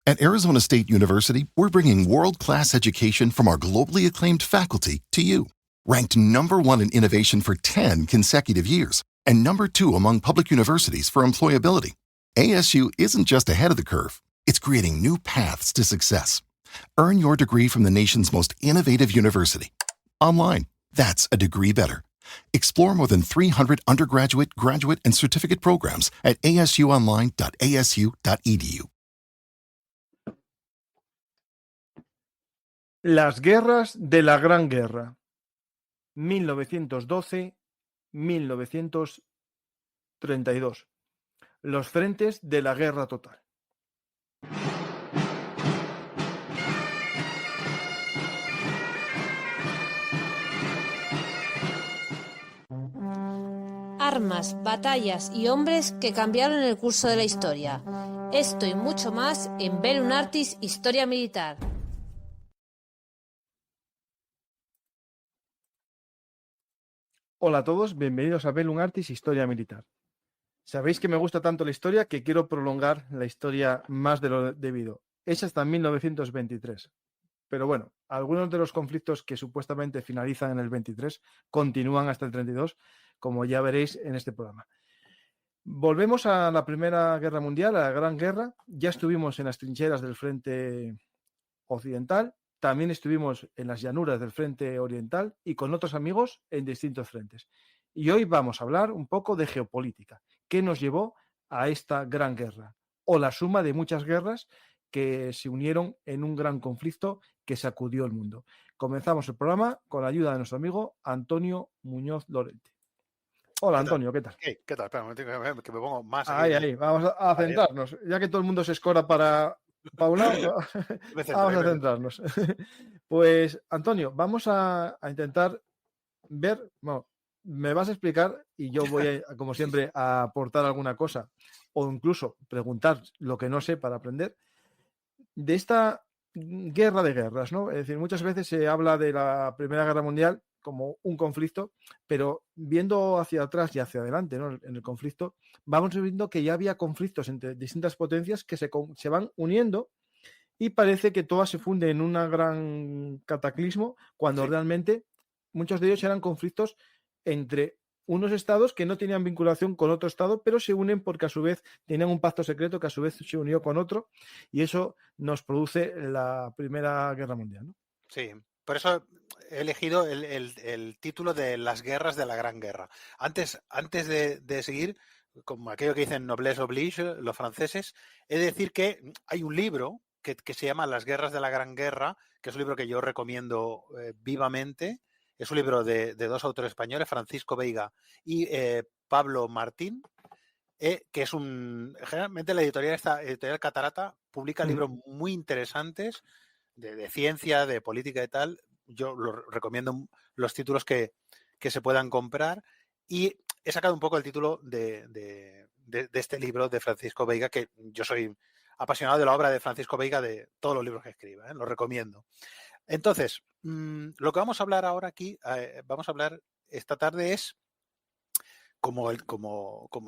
At Arizona State University, we're bringing world-class education from our globally acclaimed faculty to you. Ranked #1 in innovation for 10 consecutive years and #2 among public universities for employability, ASU isn't just ahead of the curve, it's creating new paths to success. Earn your degree from the nation's most innovative university. Online, that's a degree better. Explore more than 300 undergraduate, graduate, and certificate programs at asuonline.asu.edu. Las guerras de la Gran Guerra, 1912-1932. Los frentes de la guerra total. Armas, batallas y hombres que cambiaron el curso de la historia. Esto y mucho más en Bellum Artis Historia Militar. Hola a todos, bienvenidos a Bellum Artis Historia Militar. Sabéis que me gusta tanto la historia que quiero prolongar la historia más de lo debido. Es hasta 1923. Pero bueno, algunos de los conflictos que supuestamente finalizan en el 23 continúan hasta el 32, como ya veréis en este programa. Volvemos a la Primera Guerra Mundial, a la Gran Guerra. Ya estuvimos en las trincheras del frente occidental, también estuvimos en las llanuras del frente oriental y con otros amigos en distintos frentes. Y hoy vamos a hablar un poco de geopolítica. ¿Qué nos llevó a esta gran guerra? O la suma de muchas guerras que se unieron en un gran conflicto que sacudió el mundo. Comenzamos el programa con la ayuda de nuestro amigo Antonio Muñoz Lorente. Hola, Antonio, ¿qué tal? ¿Qué tal? Espera un momento que me pongo más aquí. Ahí, vamos a centrarnos. Ya que todo el mundo se escora para un lado, vamos a centrarnos. Pues, Antonio, vamos a intentar ver, bueno, me vas a explicar y yo voy, como siempre, a aportar alguna cosa o incluso preguntar lo que no sé para aprender de esta guerra de guerras, ¿no? Es decir, muchas veces se habla de la Primera Guerra Mundial como un conflicto, pero viendo hacia atrás y hacia adelante, ¿no? En el conflicto, vamos viendo que ya había conflictos entre distintas potencias que se van uniendo y parece que todas se funden en un gran cataclismo cuando realmente muchos de ellos eran conflictos entre unos estados que no tenían vinculación con otro estado, pero se unen porque a su vez tenían un pacto secreto que a su vez se unió con otro y eso nos produce la Primera Guerra Mundial, ¿no? Sí, por eso he elegido el título de Las guerras de la Gran Guerra. Antes de seguir, como aquello que dicen noblesse oblige, los franceses, he de decir que hay un libro que se llama Las guerras de la Gran Guerra, que es un libro que yo recomiendo vivamente. Es un libro de dos autores españoles, Francisco Veiga y Pablo Martín, que es generalmente la editorial Catarata publica libros muy interesantes de ciencia, de política y tal. Yo recomiendo los títulos que se puedan comprar y he sacado un poco el título de este libro de Francisco Veiga, que yo soy apasionado de la obra de Francisco Veiga, de todos los libros que escriba, lo recomiendo. Entonces, lo que vamos a hablar ahora aquí, vamos a hablar esta tarde es, como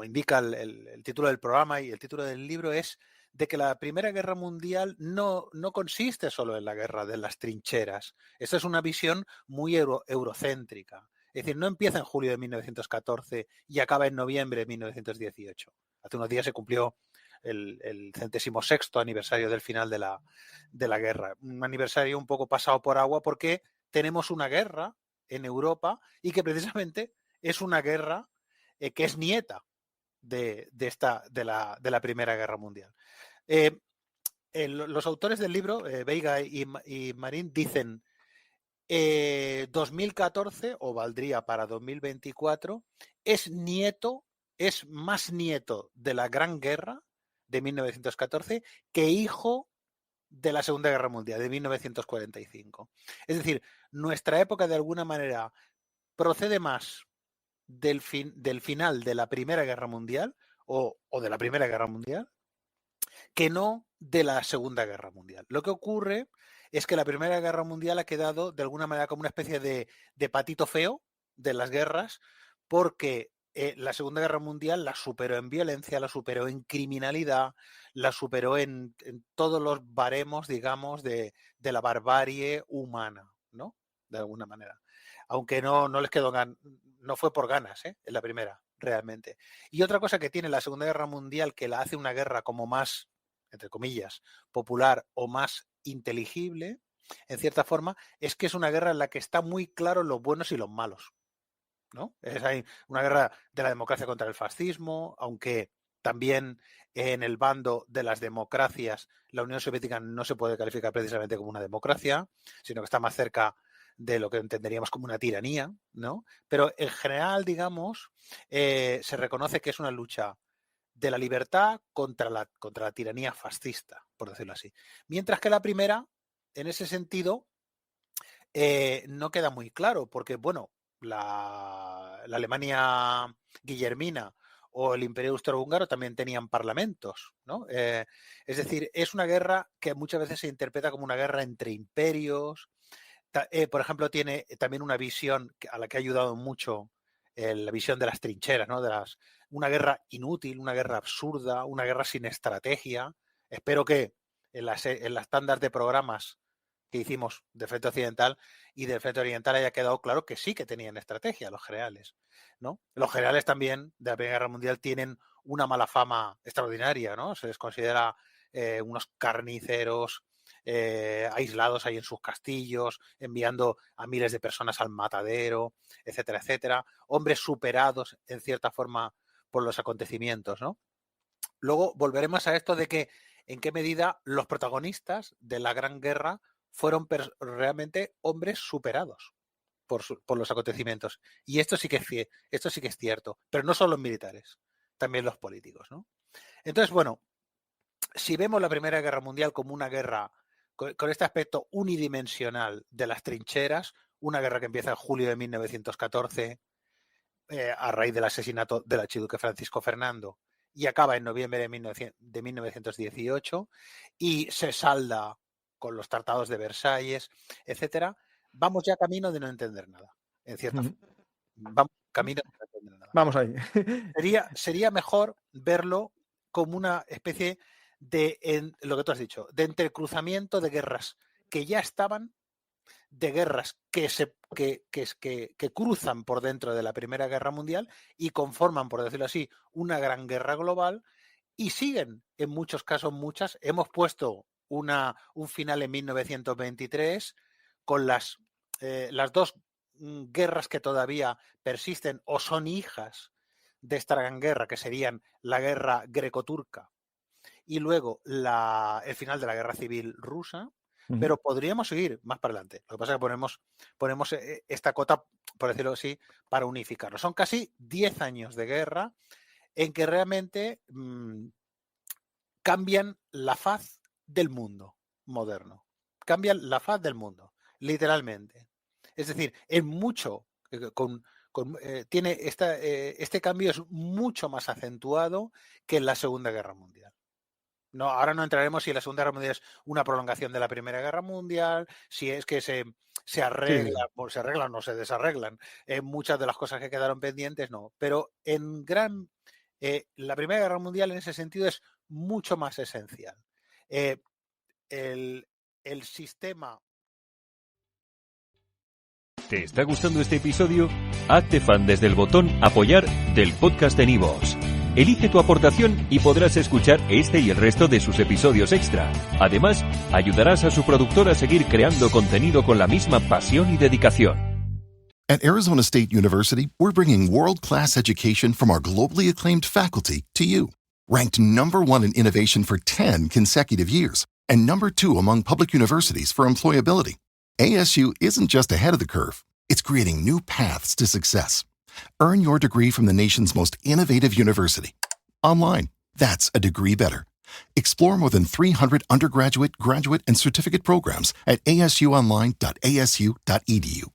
indica el título del programa y el título del libro, es de que la Primera Guerra Mundial no consiste solo en la guerra de las trincheras. Esta es una visión muy eurocéntrica. Es decir, no empieza en julio de 1914 y acaba en noviembre de 1918. Hace unos días se cumplió el 106º aniversario del final de la guerra. Un aniversario un poco pasado por agua porque tenemos una guerra en Europa y que precisamente es una guerra que es nieta de la Primera Guerra Mundial. Los autores del libro, Veiga y Marín, dicen 2014, o valdría para 2024, es más nieto de la Gran Guerra de 1914 que hijo de la Segunda Guerra Mundial de 1945. Es decir, nuestra época de alguna manera procede más del final de la Primera Guerra Mundial o de la Primera Guerra Mundial que no de la Segunda Guerra Mundial. Lo que ocurre es que la Primera Guerra Mundial ha quedado de alguna manera como una especie de patito feo de las guerras, porque la Segunda Guerra Mundial la superó en violencia, la superó en criminalidad, la superó en todos los baremos, digamos, de la barbarie humana, ¿no? De alguna manera. Aunque no les quedó no fue por ganas, en la primera, realmente. Y otra cosa que tiene la Segunda Guerra Mundial que la hace una guerra como más, entre comillas, popular o más inteligible, en cierta forma, es que es una guerra en la que está muy claro los buenos y los malos, ¿no? Es una guerra de la democracia contra el fascismo, aunque también en el bando de las democracias la Unión Soviética no se puede calificar precisamente como una democracia, sino que está más cerca de lo que entenderíamos como una tiranía, ¿no? Pero en general, digamos, se reconoce que es una lucha de la libertad contra la tiranía fascista, por decirlo así. Mientras que la primera, en ese sentido, no queda muy claro, porque, bueno, la Alemania guillermina o el Imperio Austrohúngaro también tenían parlamentos, ¿no? Es decir, es una guerra que muchas veces se interpreta como una guerra entre imperios. Por ejemplo, tiene también una visión a la que ha ayudado mucho la visión de las trincheras, ¿no? Una guerra inútil, una guerra absurda, una guerra sin estrategia. Espero que en las tandas de programas que hicimos de Frente Occidental y del Frente Oriental haya quedado claro que sí que tenían estrategia los generales, ¿no? Los generales también de la Primera Guerra Mundial tienen una mala fama extraordinaria, ¿no? Se les considera unos carniceros aislados ahí en sus castillos, enviando a miles de personas al matadero, etcétera, etcétera. Hombres superados en cierta forma por los acontecimientos, ¿no? Luego volveremos a esto de que en qué medida los protagonistas de la Gran Guerra fueron realmente hombres superados por los acontecimientos. Y esto sí que es cierto, pero no solo los militares, también los políticos, ¿no? Entonces, bueno, si vemos la Primera Guerra Mundial como una guerra con este aspecto unidimensional de las trincheras, una guerra que empieza en julio de 1914 a raíz del asesinato del archiduque Francisco Fernando y acaba en noviembre de 1918 y se salda con los tratados de Versalles, etcétera, vamos ya camino de no entender nada, en cierta forma. Vamos camino de no entender nada. Vamos ahí. Sería mejor verlo como una especie de, lo que tú has dicho, de entrecruzamiento de guerras que ya estaban, de guerras que cruzan por dentro de la Primera Guerra Mundial y conforman, por decirlo así, una gran guerra global y siguen, en muchos casos, muchas. Hemos puesto un final en 1923 con las dos guerras que todavía persisten o son hijas de esta gran guerra, que serían la guerra greco-turca y luego el final de la guerra civil rusa, pero podríamos seguir más para adelante. Lo que pasa es que ponemos esta cota, por decirlo así, para unificarlo. Son casi 10 años de guerra en que realmente cambian la faz del mundo moderno. Cambian la faz del mundo, literalmente. Es decir, en mucho, tiene este cambio es mucho más acentuado que en la Segunda Guerra Mundial. No, ahora no entraremos si la Segunda Guerra Mundial es una prolongación de la Primera Guerra Mundial, si es que se arreglan, sí. Se arreglan o se desarreglan. Muchas de las cosas que quedaron pendientes, no. Pero la Primera Guerra Mundial en ese sentido es mucho más esencial. El sistema... ¿Te está gustando este episodio? Hazte fan desde el botón Apoyar del podcast de Nivos. Elige tu aportación y podrás escuchar este y el resto de sus episodios extra. Además, ayudarás a su productor a seguir creando contenido con la misma pasión y dedicación. At Arizona State University, we're bringing world-class education from our globally acclaimed faculty to you. Ranked #1 in innovation for 10 consecutive years and #2 among public universities for employability, ASU isn't just ahead of the curve, it's creating new paths to success. Earn your degree from the nation's most innovative university. Online, that's a degree better. Explore more than 300 undergraduate, graduate, and certificate programs at asuonline.asu.edu.